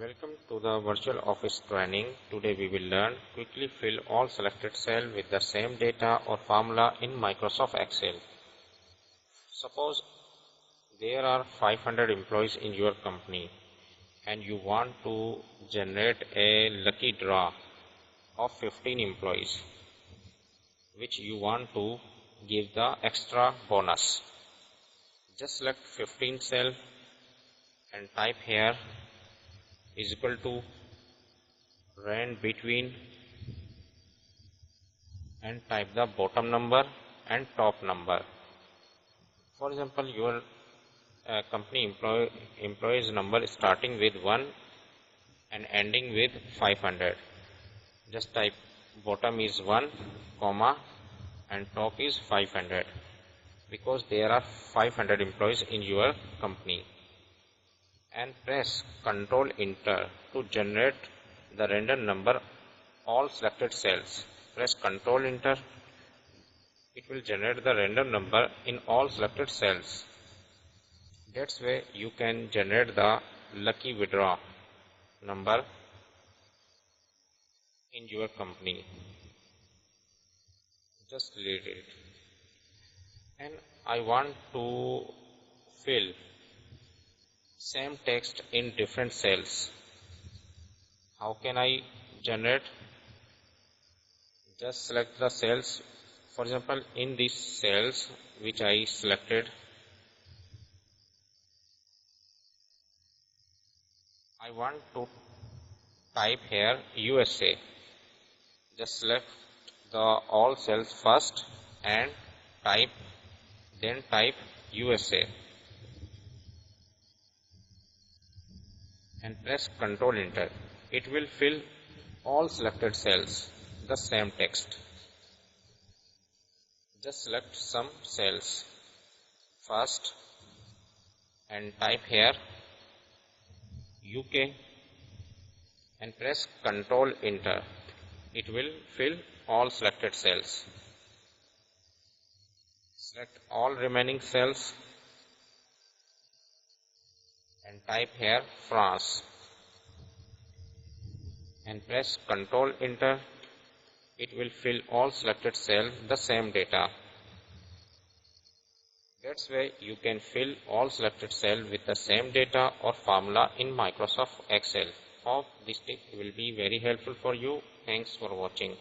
Welcome to the virtual office training. Today we will learn quickly fill all selected cell with the same data or formula in Microsoft Excel. Suppose there are 500 employees in your company and you want to generate a lucky draw of 15 employees which you want to give the extra bonus. Just select 15 cell and type here is equal to rand between and type the bottom number and top number. For example, your company employees number starting with 1 and ending with 500. Just type bottom is 1 comma and top is 500 because there are 500 employees in your company. And press Ctrl Enter to generate the random number all selected cells. Press Ctrl Enter. It will generate the random number in all selected cells. That's way you can generate the lucky withdraw number in your company. Just delete it. And I want to fill same text in different cells. How can I generate? Just select the cells. For example, in these cells which I selected, I want to type here USA. Just select the all cells first and then type USA. And press Ctrl Enter. It will fill all selected cells the same text. Just select some cells first and type here UK and press Ctrl Enter. It will fill all selected cells. Select all remaining cells and type here France and press Ctrl Enter. It will fill all selected cells the same data. That's way you can fill all selected cells with the same data or formula in Microsoft Excel. Hope this tip will be very helpful for you. Thanks for watching.